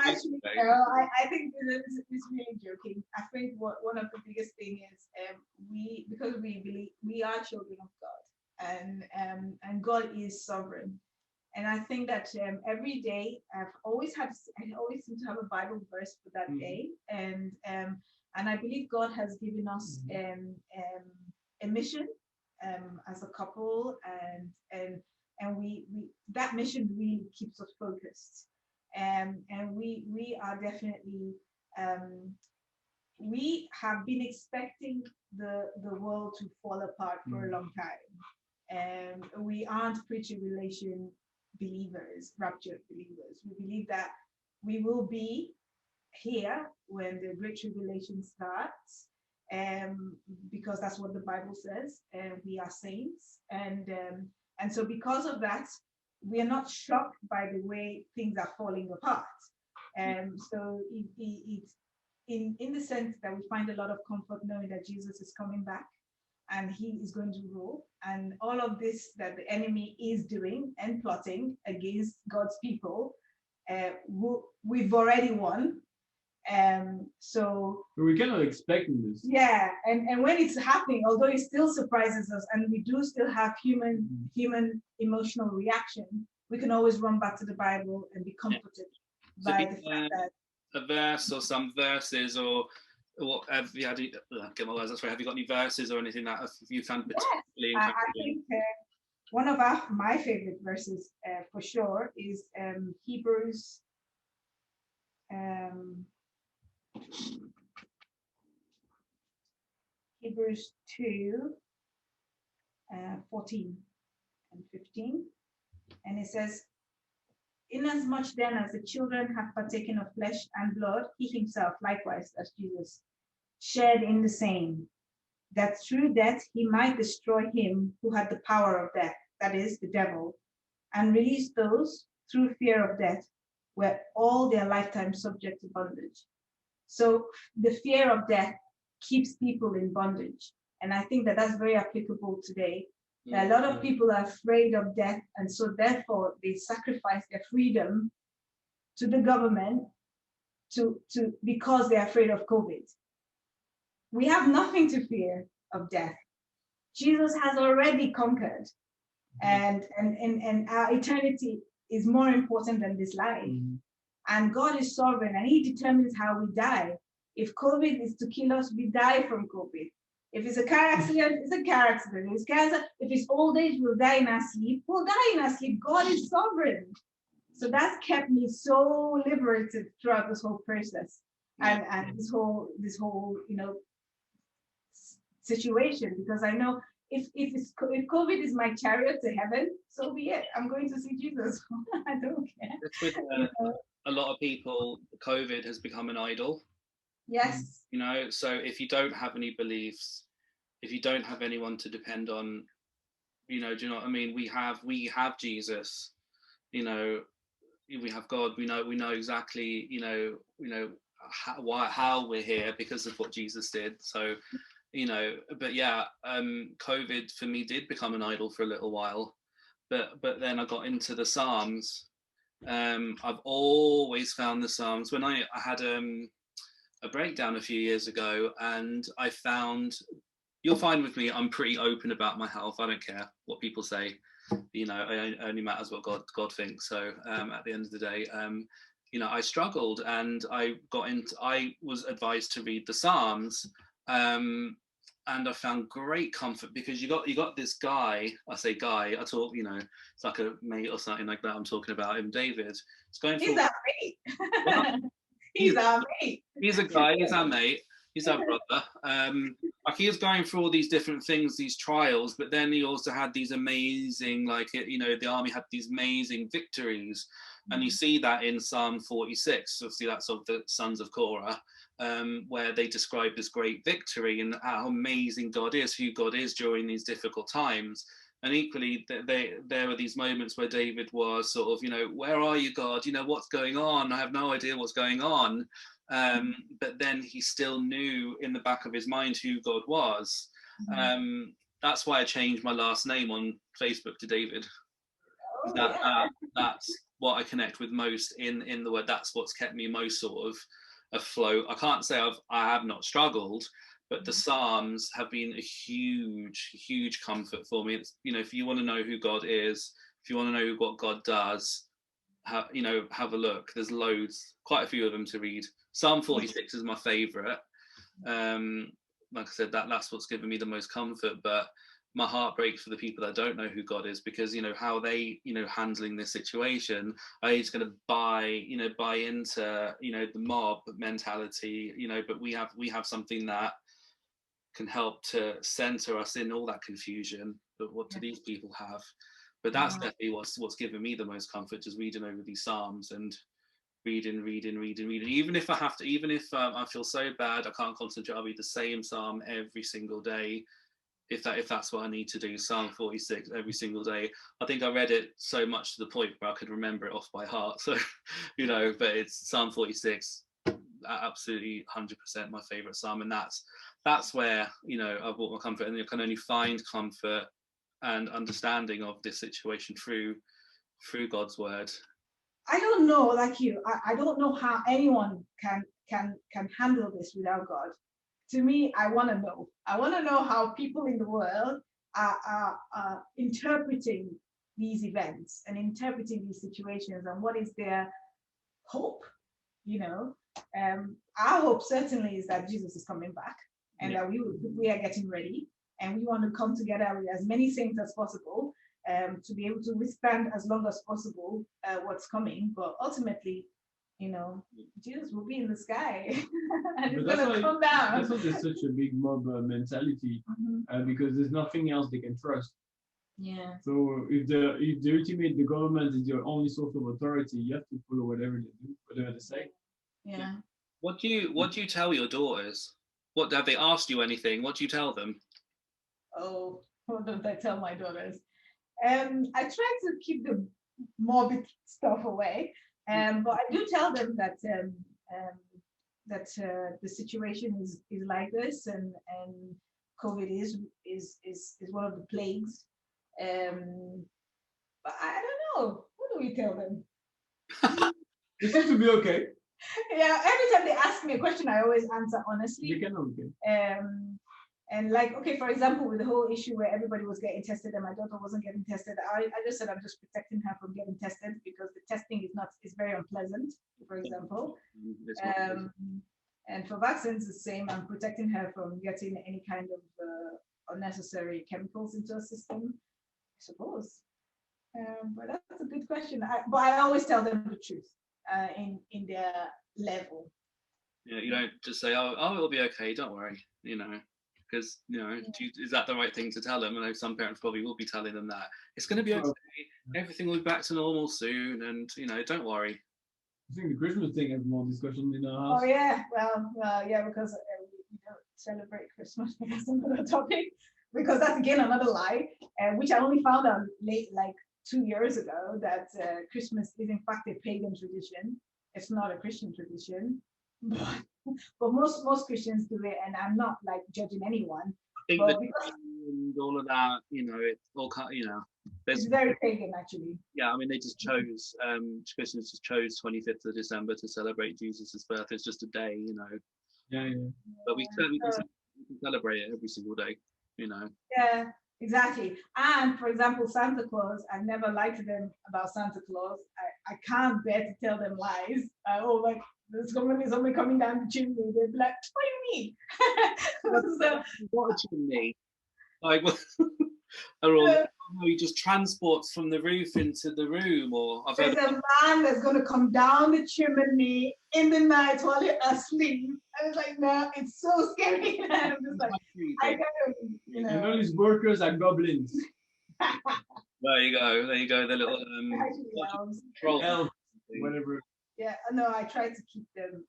actually, I think this is really joking. I think one of the biggest thing is because we believe we are children of God, and God is sovereign. And I think that every day I always seem to have a Bible verse for that day, and I believe God has given us a mission as a couple, and we that mission really keeps us focused, and we are definitely we have been expecting the world to fall apart for a long time, and we aren't pre-tribulation believers, raptured believers. We believe that we will be here when the Great Tribulation starts, because that's what the Bible says, and we are saints, and so because of that, we are not shocked by the way things are falling apart. So it's in the sense that we find a lot of comfort knowing that Jesus is coming back and he is going to rule, and all of this that the enemy is doing and plotting against God's people, we've already won. So we kind of expecting this. Yeah, and when it's happening, although it still surprises us, and we do still have human emotional reaction, we can always run back to the Bible and be comforted by the fact that a verse or some verses, or what have you had? Get my words. That's right. Have you got any verses or anything that you found particularly? I think one of my favorite verses for sure is Hebrews. Hebrews 2, 14 and 15. And it says, inasmuch then as the children have partaken of flesh and blood, he himself likewise, as Jesus, shared in the same, that through death he might destroy him who had the power of death, that is, the devil, and released those through fear of death, were all their lifetime subject to bondage. So the fear of death keeps people in bondage. And I think that that's very applicable today. A lot of people are afraid of death, and so therefore they sacrifice their freedom to the government because they're afraid of COVID. We have nothing to fear of death. Jesus has already conquered, and our eternity is more important than this life. And God is sovereign, and He determines how we die. If COVID is to kill us, we die from COVID. If it's a car accident, it's a car accident. If it's cancer, if it's old age, we'll die in our sleep. We'll die in our sleep. God is sovereign. So that's kept me so liberated throughout this whole process, and this whole situation, because I know if COVID is my chariot to heaven, so be it. I'm going to see Jesus. I don't care. With, a lot of people, COVID has become an idol. Yes. So if you don't have any beliefs, if you don't have anyone to depend on, do you know what I mean? We have Jesus, we have God. We know exactly, how we're here because of what Jesus did. So, but yeah, COVID for me did become an idol for a little while, but then I got into the Psalms. I've always found the Psalms. When I had a breakdown a few years ago, and I found, you'll find with me, I'm pretty open about my health. I don't care what people say. It only matters what God thinks. So at the end of the day, I struggled, and I was advised to read the Psalms, and I found great comfort, because you got this guy. I say guy. I talk. It's like a mate or something like that. I'm talking about him, David. It's going. He's our mate. He's our mate. He's a guy. He's our mate. He's our brother. Like, he was going through all these different things, these trials, but then he also had these amazing, the army had these amazing victories. And you see that in Psalm 46. Obviously, that's of the sons of Korah, where they describe this great victory and how amazing God is, who God is during these difficult times. And equally, there were these moments where David was sort of, where are you, God? What's going on? I have no idea what's going on. But then he still knew in the back of his mind who God was. That's why I changed my last name on Facebook to David. That's what I connect with most in the word. That's what's kept me most sort of afloat. I can't say I have not struggled, but the Psalms have been a huge comfort for me. It's, if you want to know who God is, if you want to know what God does, have a look. There's loads, quite a few of them to read. Psalm 46 is my favorite. Like I said, that's what's given me the most comfort. But my heart breaks for the people that don't know who God is, because how they handling this situation. Are they just going to buy into the mob mentality? But we have something that can help to center us in all that confusion. But what do these people have? But that's definitely what's given me the most comfort, just reading over these Psalms and reading. Even if I feel so bad I can't concentrate, I'll read the same Psalm every single day. If that's what I need to do, Psalm 46 every single day. I think I read it so much to the point where I could remember it off by heart. So, but it's Psalm 46, absolutely 100% my favorite Psalm, and that's where I've brought my comfort, and you can only find comfort and understanding of this situation through God's word. I don't know, like you, I don't know how anyone can handle this without God. To me, I want to know. I want to know how people in the world are interpreting these events and interpreting these situations, and what is their hope. Our hope certainly is that Jesus is coming back, and that we are getting ready, and we want to come together with as many saints as possible, to be able to withstand as long as possible what's coming. But ultimately, Jesus will be in the sky and it's going to come down. That's why there's such a big mob mentality, because there's nothing else they can trust. Yeah. So if the government is your only source of authority, you have to follow whatever they do, whatever they say. Yeah. What do you tell your daughters? What have they asked you anything? What do you tell them? Oh, what don't I tell my daughters? I try to keep the morbid stuff away. But I do tell them that the situation is like this, and COVID is one of the plagues. But I don't know. What do we tell them? It seems to be okay. Yeah, every time they ask me a question, I always answer honestly. You can okay. And like, okay, for example, with the whole issue where everybody was getting tested and my daughter wasn't getting tested, I just said I'm just protecting her from getting tested because the testing is very unpleasant, for example. And for vaccines, the same. I'm protecting her from getting any kind of unnecessary chemicals into her system, I suppose. But that's a good question. But I always tell them the truth in their level. Yeah, you don't just say, "Oh, it'll be okay. Don't worry," because is that the right thing to tell them? I know some parents probably will be telling them that it's going to be okay. Everything will be back to normal soon, and don't worry. I think the Christmas thing has more discussion in our house. Oh yeah, well, yeah, because we don't celebrate Christmas. That's another topic. Because that's again another lie, which I only found out late, like 2 years ago, that Christmas is in fact a pagan tradition. It's not a Christian tradition, but most Christians do it, and I'm not like judging anyone. I think that and all of that, it's all it's very pagan actually. Yeah, I mean they just chose Christians just chose 25th of December to celebrate Jesus' birth. It's just a day, Yeah. But we can celebrate it every single day. Yeah, exactly. And for example, Santa Claus, I never lied to them about Santa Claus. I can't bear to tell them lies. Like there's going to be somebody coming down the chimney. They'd be like, "What do you mean?" So, what a chimney! Like, he just transports from the roof into the room, or there's a man that's going to come down the chimney in the night while you're asleep. I was like, no, it's so scary. And I'm just like, I don't, And all these workers are goblins. There you go. The little troll, whatever. Yeah, no, I try to keep them.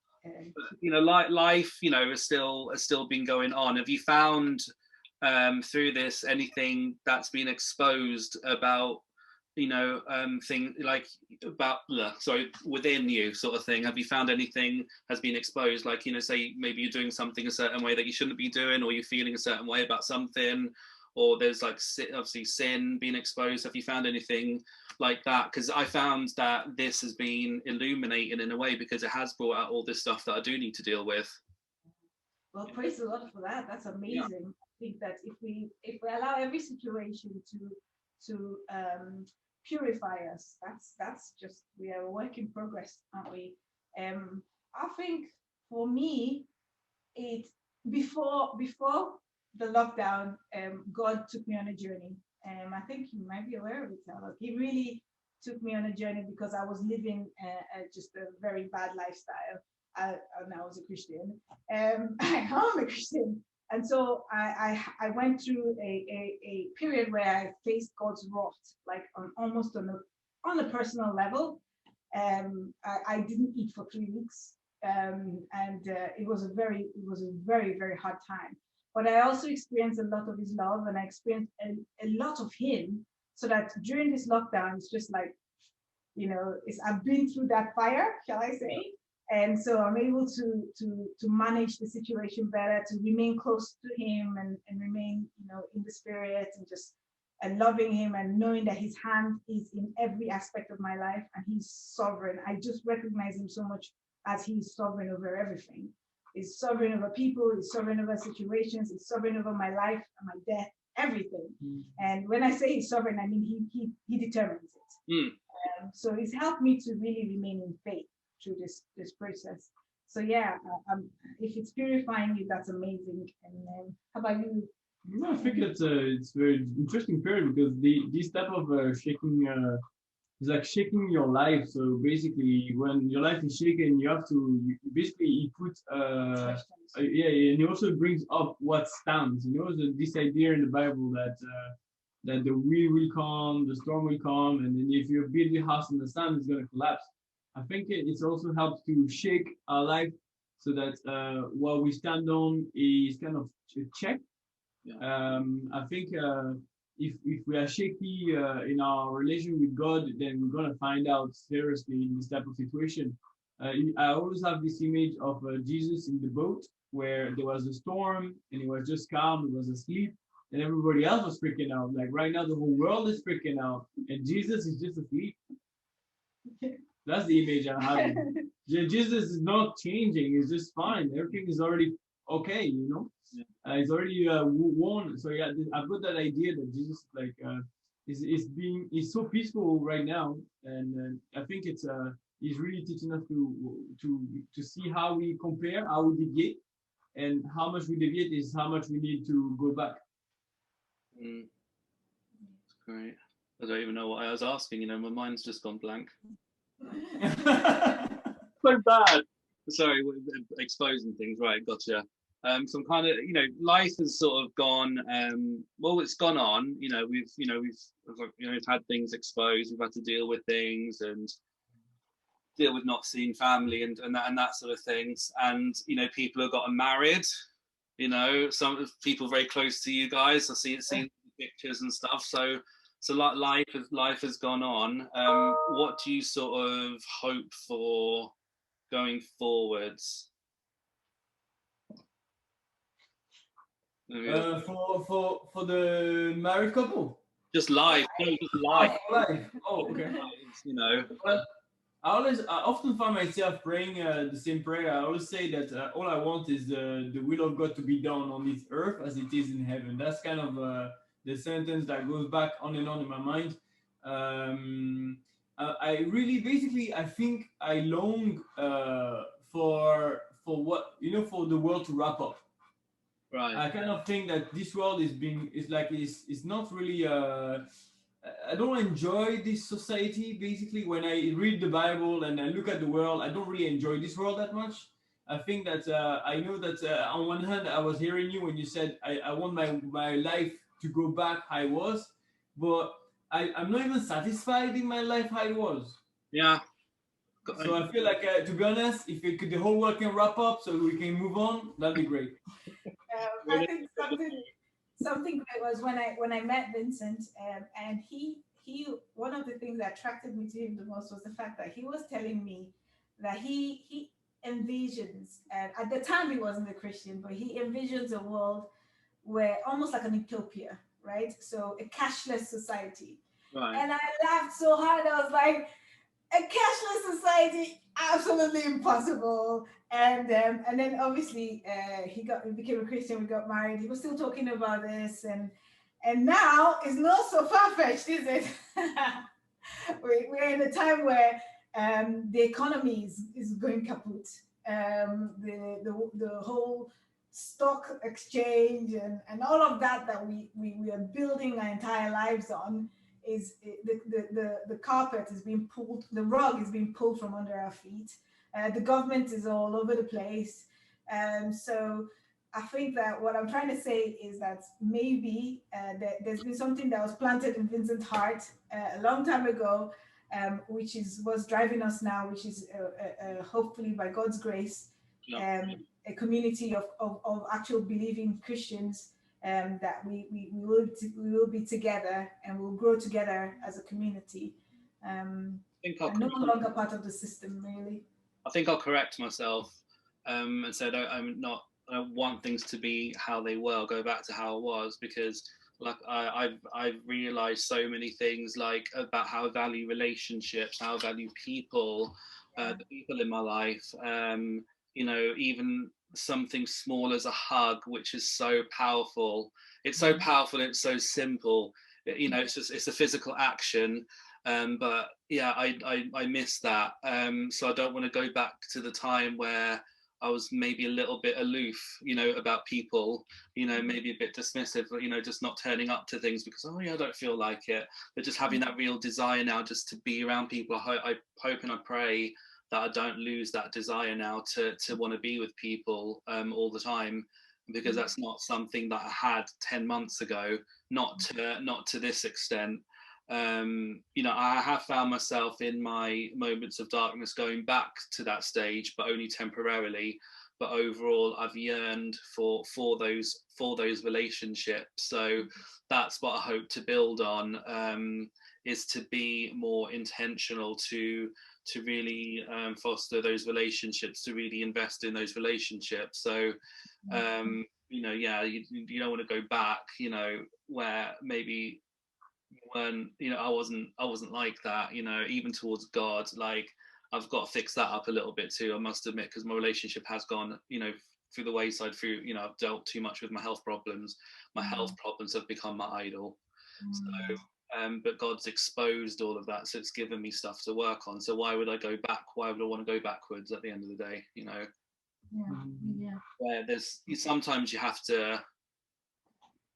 Life, has still been going on. Have you found through this anything that's been exposed about things like within you sort of thing? Have you found anything has been exposed, like say maybe you're doing something a certain way that you shouldn't be doing, or you're feeling a certain way about something, or there's like obviously sin being exposed? Have you found anything like that? Because I found that this has been illuminating in a way, because it has brought out all this stuff that I do need to deal with. Well, praise the Lord for that. That's amazing. Yeah. I think that if we allow every situation to purify us, that's just, we are a work in progress, aren't we? I think for me, before the lockdown, God took me on a journey. I think you might be aware of it, Tyler. He really took me on a journey because I was living just a very bad lifestyle. And I was a Christian. I am a Christian. And so I went through a period where I faced God's wrath, like almost on a personal level. I didn't eat for 3 weeks, and it was a very, very hard time. But I also experienced a lot of His love, and I experienced a lot of Him. So that during this lockdown, it's just like, I've been through that fire, shall I say? And so I'm able to manage the situation better, to remain close to Him and remain, in the Spirit, and loving Him and knowing that His hand is in every aspect of my life and He's sovereign. I just recognize Him so much as He's sovereign over everything. He's sovereign over people, He's sovereign over situations, He's sovereign over my life and my death, everything. And when I say He's sovereign, I mean He determines it. So He's helped me to really remain in faith through this process. So yeah, if it's purifying you, that's amazing. And how about you? I think it's very interesting period, because this type of shaking is like shaking your life. So basically, when your life is shaken, you have to basically put and it also brings up what stands. This idea in the Bible that the wind will come, the storm will come, and then if you build your house on the sand, it's going to collapse. I think it's also helps to shake our life so that what we stand on is kind of checked. Yeah. I think if we are shaky in our relation with God, then we're gonna find out seriously in this type of situation. I always have this image of Jesus in the boat where there was a storm and he was just calm, he was asleep, and everybody else was freaking out. Like right now, the whole world is freaking out, and Jesus is just asleep. That's the image I'm having. Jesus is not changing; it's just fine. Everything is already okay, you know. Yeah. It's already won. So yeah, I've got that idea that Jesus like is so peaceful right now, and I think he's really teaching us to see how we compare, how we deviate, and how much we deviate is how much we need to go back. That's great. I don't even know what I was asking. You know, my mind's just gone blank. So bad. Sorry, exposing things. Right, gotcha. Some kind of, you know, life has sort of gone. Well, it's gone on. You know, we've had things exposed. We've had to deal with things and deal with not seeing family and that sort of things. And you know, people have gotten married. You know, some people very close to you guys. I see pictures and stuff. So life has gone on. What do you sort of hope for going forwards? For the married couple. Just life. Just life. Life. Oh, okay. You know. Well, I often find myself praying the same prayer. I always say that all I want is the will of God to be done on this earth as it is in heaven. That's kind of the sentence that goes back on and on in my mind. I really, basically, I think I long for what, you know, for the world to wrap up. Right. I kind of think that this world is not really. I don't enjoy this society. Basically, when I read the Bible and I look at the world, I don't really enjoy this world that much. I think that I know that on one hand, I was hearing you when you said I want my life to go back how it was, but I'm not even satisfied in my life how it was. Yeah. So I feel like, to be honest, if the whole world can wrap up so we can move on, that'd be great. I think something great was when I met Vincent, and he one of the things that attracted me to him the most was the fact that he was telling me that he envisions, at the time he wasn't a Christian, but he envisions a world where almost like an utopia, right? So a cashless society. Right. And I laughed so hard. I was like, a cashless society, absolutely impossible. And then obviously he became a Christian. We got married. He was still talking about this, and now it's not so far-fetched, is it? We're in a time where the economy is going kaput. The whole stock exchange and all of that we are building our entire lives on is the carpet is being pulled, the rug is being pulled from under our feet. The government is all over the place. So I think that what I'm trying to say is that maybe there's been something that was planted in Vincent's heart a long time ago, which was driving us now, which is hopefully by God's grace, a community of actual believing Christians, that we will be together and we'll grow together as a community. And no longer part of the system, really. I think I'll correct myself and say I don't want things to be how they were. I'll go back to how it was, because like I've realized so many things, like about how I value relationships, how I value people, the people in my life. You know, even something small as a hug, which is so powerful. It's so powerful. It's so simple. You know, it's a physical action. But yeah, I miss that. So I don't want to go back to the time where I was maybe a little bit aloof, you know, about people, you know, maybe a bit dismissive, you know, just not turning up to things because, oh yeah, I don't feel like it. But just having that real desire now just to be around people. I hope and I pray that I don't lose that desire now to want to be with people all the time, because that's not something that I had 10 months ago, not to this extent. You know, I have found myself in my moments of darkness going back to that stage, but only temporarily. but overall I've yearned for those relationships. So that's what I hope to build on, is to be more intentional, to really foster those relationships, to really invest in those relationships. So you don't want to go back, where maybe when I wasn't like that, even towards God. Like, I've got to fix that up a little bit too, I must admit, because my relationship has gone through the wayside. I've dealt too much with my health problems. My health problems have become my idol. So but God's exposed all of that, so it's given me stuff to work on. So why would I go back? Why would I want to go backwards at the end of the day? Where sometimes you have to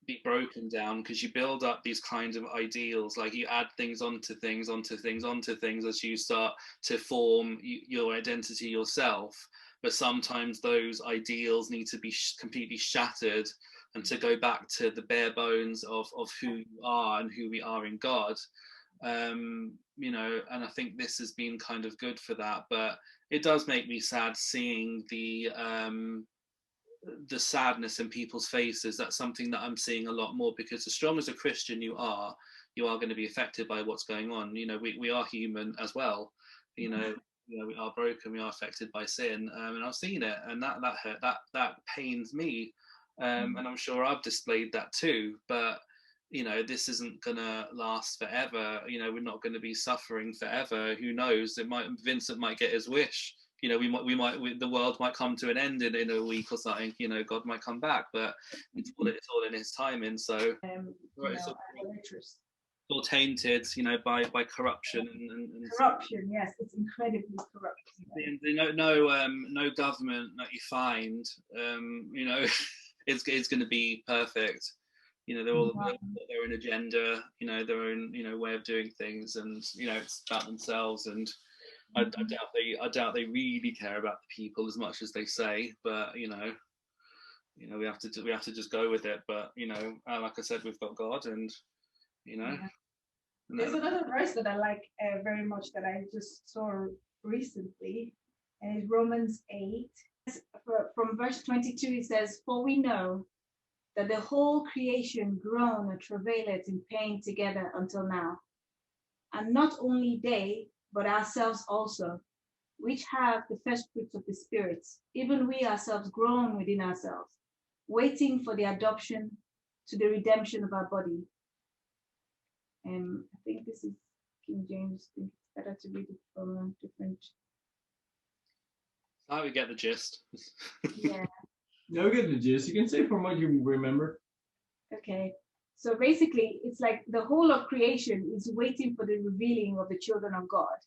be broken down, because you build up these kinds of ideals, like you add things onto things as you start to form your identity yourself. But sometimes those ideals need to be completely shattered, and to go back to the bare bones of who you are and who we are in God. And I think this has been kind of good for that. But it does make me sad seeing the sadness in people's faces. That's something that I'm seeing a lot more, because as strong as a Christian you are going to be affected by what's going on. We are human as well. We are broken, we are affected by sin, and I've seen it, and that hurt, that pains me, and I'm sure I've displayed that too. But this isn't gonna last forever. We're not going to be suffering forever. Who knows? Vincent might get his wish. The world might come to an end in a week or something. God might come back, but it's all in His timing. So it's all tainted, by corruption and corruption. Yes, it's incredibly corrupt. No government that you find, it's going to be perfect. They're all got their own agenda, their own way of doing things, and it's about themselves. And I doubt they really care about the people as much as they say. But we have to just go with it. But like I said, we've got God, and There's another verse that I like very much, that I just saw recently, and it's Romans 8. From verse 22, it says, "For we know that the whole creation groan and travaileth in pain together until now. And not only they, but ourselves also, which have the first fruits of the Spirit, even we ourselves groan within ourselves, waiting for the adoption to the redemption of our body." I think this is King James. I think it's better to read it from a different. How we get the gist. Yeah. No, we get the gist. You can say from what you remember. Okay. So basically, it's like the whole of creation is waiting for the revealing of the children of God.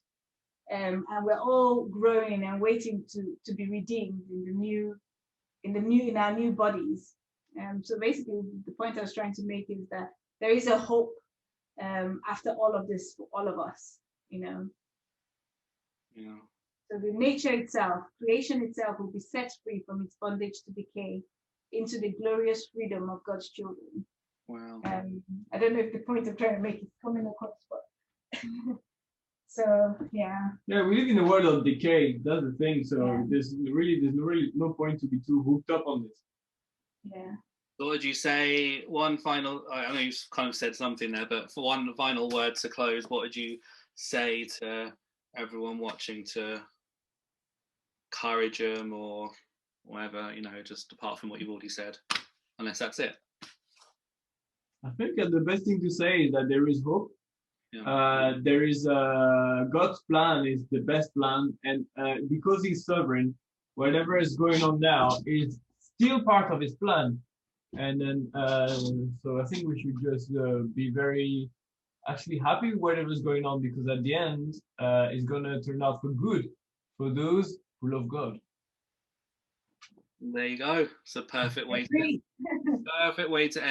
And we're all growing and waiting to be redeemed in our new bodies. So basically, the point I was trying to make is that there is a hope after all of this for all of us. Yeah. So the nature itself, creation itself, will be set free from its bondage to decay into the glorious freedom of God's children. Wow. I don't know if the point I'm trying to make is coming across, but so yeah. Yeah, we live in a world of decay. That's the thing. So there's really no point to be too hooked up on this. Yeah. So would you say one final? I know you've kind of said something there, but for one final word to close, what would you say to everyone watching to encourage them or whatever? Just apart from what you've already said, unless that's it. I think the best thing to say is that there is hope. Yeah. There is God's plan is the best plan, and because He's sovereign, whatever is going on now is still part of His plan. And then, so I think we should just be very actually happy with whatever's going on, because at the end, it's gonna turn out for good for those who love God. There you go. It's a perfect way. Perfect way to end.